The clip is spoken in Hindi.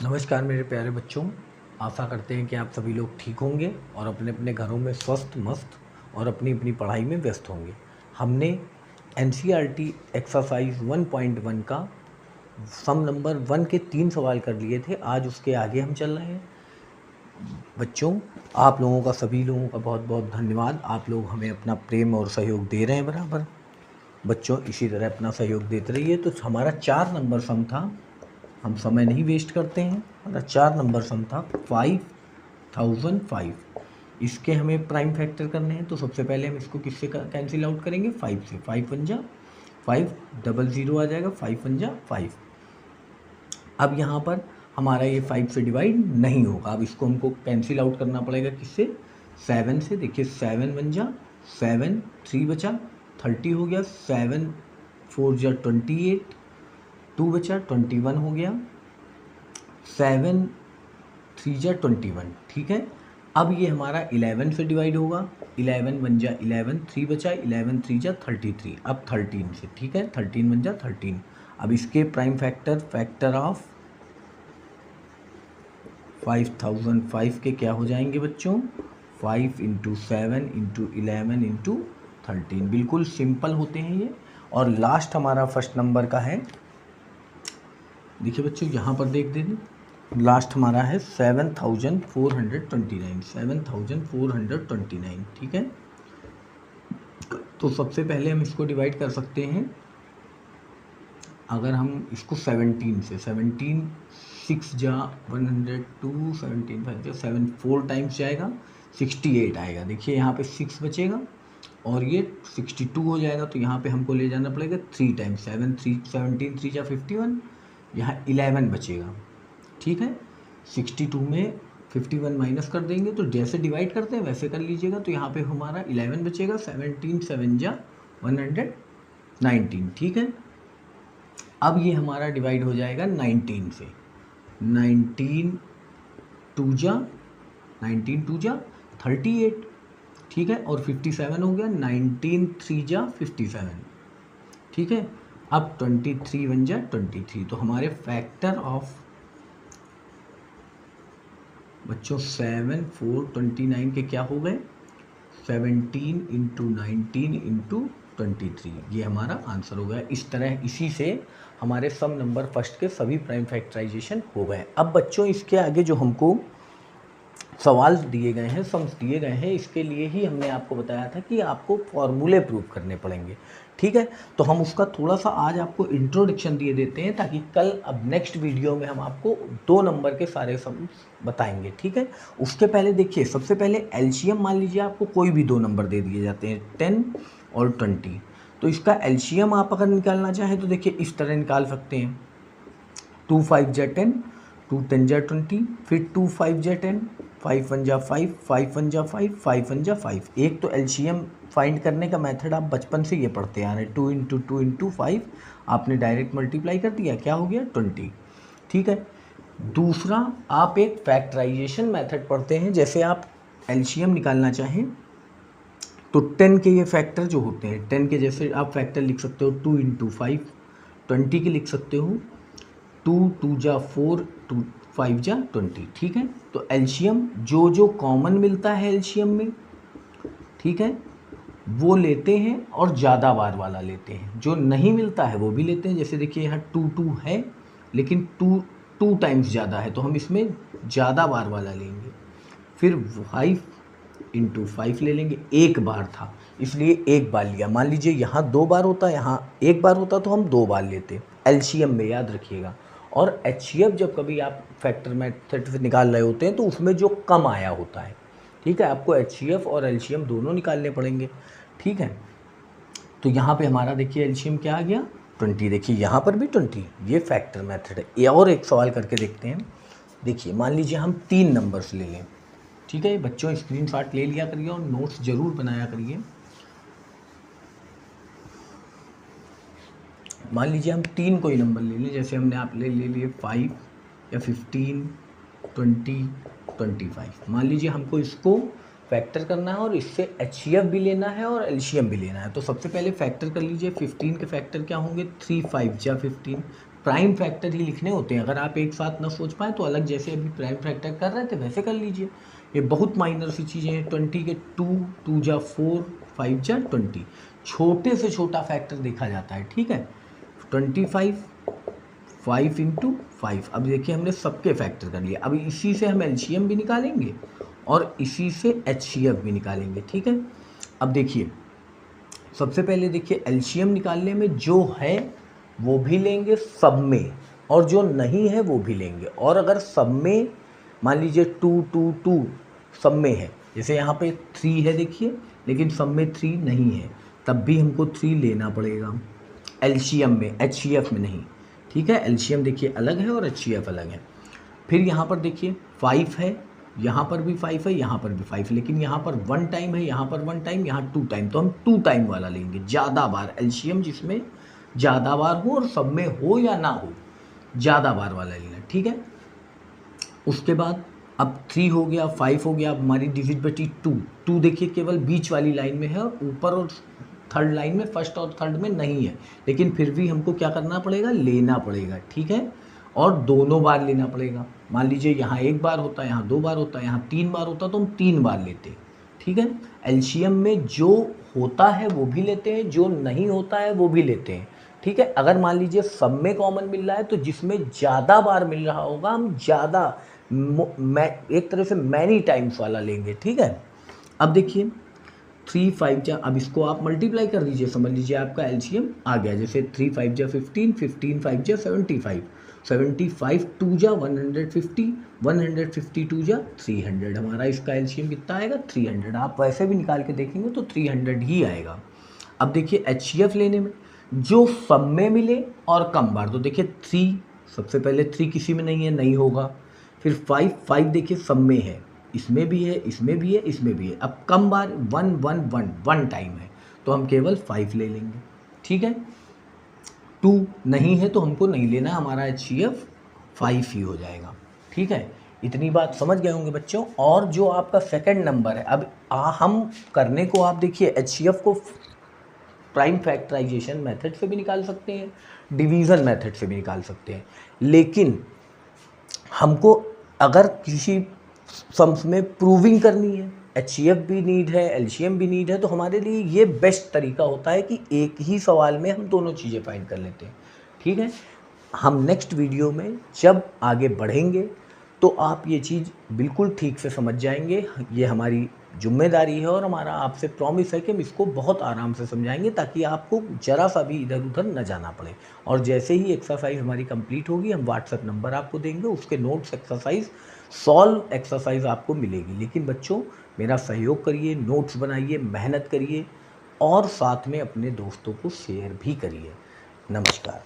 नमस्कार मेरे प्यारे बच्चों। आशा करते हैं कि आप सभी लोग ठीक होंगे और अपने अपने घरों में स्वस्थ मस्त और अपनी अपनी पढ़ाई में व्यस्त होंगे। हमने NCERT एक्सरसाइज 1.1 का सम नंबर 1 के 3 सवाल कर लिए थे। आज उसके आगे हम चल रहे हैं। बच्चों, आप लोगों का, सभी लोगों का बहुत बहुत धन्यवाद। आप लोग हमें अपना प्रेम और सहयोग दे रहे हैं बराबर। बच्चों, इसी तरह अपना सहयोग देते रहिए। तो हमारा 4 नंबर सम था, हम समय नहीं वेस्ट करते हैं। हमारा 4 नंबर सम था 5005। इसके हमें प्राइम फैक्टर करने हैं। तो सबसे पहले हम इसको किससे कैंसिल आउट करेंगे? 5 से। 5 1 जा 5, डबल 0 आ जाएगा। 5 1 जा 5। अब यहाँ पर हमारा ये 5 से डिवाइड नहीं होगा। अब इसको हमको कैंसिल आउट करना पड़ेगा किससे? 7 से। देखिए 7 1 जा 7, 3 बचा 30 हो गया। 7 4 जा 28, 2 बचा 21 हो गया। 7 3 जा 21, ठीक है। अब ये हमारा 11 से डिवाइड होगा। 11 1 जा 11, 3 बचा 11 3 जा 33। अब 13 से, ठीक है। 13 1 जा 13। अब इसके प्राइम फैक्टर ऑफ 5005 के क्या हो जाएंगे बच्चों? 5 × 7 × 11 × 13। बिल्कुल सिंपल होते हैं ये। और लास्ट हमारा फर्स्ट नंबर का है। देखिए बच्चों, यहाँ पर देख दें, लास्ट हमारा है 7429। 7429, ठीक है। तो सबसे पहले हम इसको डिवाइड कर सकते हैं। अगर हम इसको 17 से, 17 6 जा 102, 17 5 जा 7, 4 टाइम्स जाएगा 68 आएगा। देखिए यहाँ पे 6 बचेगा और ये 62 हो जाएगा। तो यहाँ पे हमको ले जाना पड़ेगा 3 टाइम्स। 17 3 जा 51, यहाँ 11 बचेगा, ठीक है। 62 में 51 माइनस कर देंगे, तो जैसे डिवाइड करते हैं वैसे कर लीजिएगा। तो यहाँ पे हमारा 11 बचेगा। 17 7 जा 119, ठीक है। अब ये हमारा डिवाइड हो जाएगा 19 से। 19 2 जा 38, ठीक है। और 57 हो गया। 19 3 जा 57, ठीक है। अब 23 1 जा 23। तो हमारे फैक्टर ऑफ बच्चों 7 4 29 के क्या हो गए? 17 × 19 × 23। ये हमारा आंसर हो गया। इस तरह इसी से हमारे सम नंबर फर्स्ट के सभी प्राइम फैक्टराइजेशन हो गए। अब बच्चों, इसके आगे जो हमको सवाल दिए गए हैं, सम्स दिए गए हैं, इसके लिए ही हमने आपको बताया था कि आपको फॉर्मूले प्रूव करने पड़ेंगे, ठीक है। तो हम उसका थोड़ा सा आज आपको इंट्रोडक्शन दिए देते हैं, ताकि कल अब नेक्स्ट वीडियो में हम आपको 2 नंबर के सारे सम्स बताएंगे, ठीक है। उसके पहले देखिए, सबसे पहले एलसीएम मान लीजिए आपको कोई भी 2 नंबर दे दिए जाते हैं, 10 और 20। तो इसका एलसीएम आप अगर निकालना चाहें तो देखिए इस तरह निकाल सकते हैं। 2 5 जा 10, 2 10 जा 20, फिर 2 5 जा 10, 5 1 जा 5, 5 1 जा 5, 5 1 जा 5। एक तो एलसीएम फाइंड करने का मेथड आप बचपन से ये पढ़ते आ रहे हैं। 2 × 2 × 5 आपने डायरेक्ट मल्टीप्लाई कर दिया, क्या हो गया? 20, ठीक है। दूसरा, आप एक फैक्टराइजेशन मेथड पढ़ते हैं। जैसे आप एलसीएम निकालना चाहें तो 10 के ये फैक्टर जो होते हैं, 10 के जैसे आप फैक्टर लिख सकते हो 2 × 5। 20 के लिख सकते हो 2 2 जा 4, 2 5 जा 20, ठीक है। तो एलसीएम जो कॉमन मिलता है एलसीएम में, ठीक है, वो लेते हैं और ज़्यादा बार वाला लेते हैं। जो नहीं मिलता है वो भी लेते हैं। जैसे देखिए यहाँ 2 2 है, लेकिन 2 टाइम्स ज़्यादा है, तो हम इसमें ज़्यादा बार वाला लेंगे। फिर 5 × 5 ले लेंगे। एक बार था इसलिए एक बार लिया। मान लीजिए यहाँ 2 बार होता, यहाँ एक बार होता, तो हम 2 बार लेते एलसीएम में, याद रखिएगा। और एचसीएफ जब कभी आप फैक्टर मेथड से निकाल रहे होते हैं तो उसमें जो कम आया होता है, ठीक है, आपको एचसीएफ और एलसीएम दोनों निकालने पड़ेंगे, ठीक है। तो यहाँ पे हमारा देखिए एलसीएम क्या आ गया? 20। देखिए यहाँ पर भी 20। ये फैक्टर मेथड है। ये और एक सवाल करके देखते हैं। देखिए मान लीजिए हम 3 नंबर्स ले लें, ठीक है। बच्चों स्क्रीनशॉट ले लिया करिए और नोट्स ज़रूर बनाया करिए। मान लीजिए हम 3 कोई नंबर ले लें। जैसे हमने आप ले लिए 5 या 15, 20, 25। मान लीजिए हमको इसको फैक्टर करना है और इससे एचसीएफ भी लेना है और एलसीएम भी लेना है। तो सबसे पहले फैक्टर कर लीजिए। 15 के फैक्टर क्या होंगे? 3 5 जा 15, प्राइम फैक्टर ही लिखने होते हैं। अगर आप एक साथ ना सोच पाए तो अलग, जैसे अभी प्राइम फैक्टर कर रहे थे वैसे कर लीजिए। ये बहुत माइनर सी चीज़ें हैं। 20 के 2 जा 4, 5 जा 20, छोटे से छोटा फैक्टर देखा जाता है, ठीक है। 25, 5 इंटू 5। अब देखिए हमने सबके फैक्टर कर लिए। अब इसी से हम एलसीएम भी निकालेंगे और इसी से एचसीएफ भी निकालेंगे, ठीक है। अब देखिए सबसे पहले देखिए एलसीएम निकालने में जो है वो भी लेंगे सब में, और जो नहीं है वो भी लेंगे। और अगर सब में मान लीजिए 2 2 2 सब में है, जैसे यहाँ पे 3 है देखिए, लेकिन सब में 3 नहीं है, तब भी हमको 3 लेना पड़ेगा एलसीएम में, एचसीएफ में नहीं, ठीक है। एलसीएम देखिए अलग है और एचसीएफ अलग है। फिर यहाँ पर देखिए 5 है, यहाँ पर भी 5 है, यहाँ पर भी 5, लेकिन यहाँ पर 1 टाइम है, यहाँ पर 1 टाइम, यहाँ 2 टाइम, तो हम 2 टाइम वाला लेंगे, ज़्यादा बार एलसीएम जिसमें ज़्यादा बार हो, और सब में हो या ना हो, ज़्यादा बार वाला लेना, ठीक है। उसके बाद अब 3 हो गया, 5 हो गया, अब हमारी डिजिट बची 2 देखिए केवल बीच वाली लाइन में है, और ऊपर और थर्ड लाइन में, फर्स्ट और थर्ड में नहीं है, लेकिन फिर भी हमको क्या करना पड़ेगा, लेना पड़ेगा, ठीक है। और दोनों बार लेना पड़ेगा। मान लीजिए यहाँ 1 बार होता है, यहाँ 2 बार होता है, यहाँ 3 बार होता, तो हम 3 बार लेते हैं, ठीक है। एलसीएम में जो होता है वो भी लेते हैं, जो नहीं होता है वो भी लेते हैं, ठीक है। अगर मान लीजिए सब में कॉमन मिल रहा है तो जिसमें ज़्यादा बार मिल रहा होगा हम ज़्यादा एक तरह से मैनी टाइम्स वाला लेंगे, ठीक है। अब देखिए 3 5 जा, अब इसको आप मल्टीप्लाई कर दीजिए, समझ लीजिए आपका एलसीएम आ गया। जैसे 3 5 जा 15, 15 5 जा 75, 75 2 जा 150, 152 जा 300, हमारा इसका एलसीएम कितना आएगा, 300। आप वैसे भी निकाल के देखेंगे तो 300 ही आएगा। अब देखिए एचसीएफ लेने में जो सब में मिले और कम बार, तो देखिए 3, सबसे पहले 3 किसी में नहीं है, नहीं होगा। फिर 5 देखिए सब में है, इसमें भी है, इसमें भी है, इसमें भी है। अब कम बार 1 टाइम है, तो हम केवल 5 ले लेंगे, ठीक है। 2 नहीं है तो हमको नहीं लेना, हमारा एचसीएफ 5 ही हो जाएगा, ठीक है। इतनी बात समझ गए होंगे बच्चों। और जो आपका सेकंड नंबर है, अब हम करने को आप देखिए एचसीएफ को प्राइम फैक्टराइजेशन मेथड से भी निकाल सकते हैं, डिवीज़न मेथड से भी निकाल सकते हैं, लेकिन हमको अगर किसी सम्स में प्रूविंग करनी है, एचसीएफ भी नीड है, एलसीएम भी नीड है, तो हमारे लिए ये बेस्ट तरीका होता है कि एक ही सवाल में हम दोनों चीज़ें फाइंड कर लेते हैं, ठीक है। हम नेक्स्ट वीडियो में जब आगे बढ़ेंगे तो आप ये चीज़ बिल्कुल ठीक से समझ जाएंगे। ये हमारी जिम्मेदारी है और हमारा आपसे प्रॉमिस है कि हम इसको बहुत आराम से समझाएंगे, ताकि आपको ज़रा सा भी इधर उधर न जाना पड़े। और जैसे ही एक्सरसाइज हमारी कंप्लीट होगी हम व्हाट्सएप नंबर आपको देंगे, उसके नोट्स, एक्सरसाइज, सॉल्व एक्सरसाइज आपको मिलेगी। लेकिन बच्चों मेरा सहयोग करिए, नोट्स बनाइए, मेहनत करिए और साथ में अपने दोस्तों को शेयर भी करिए। नमस्कार।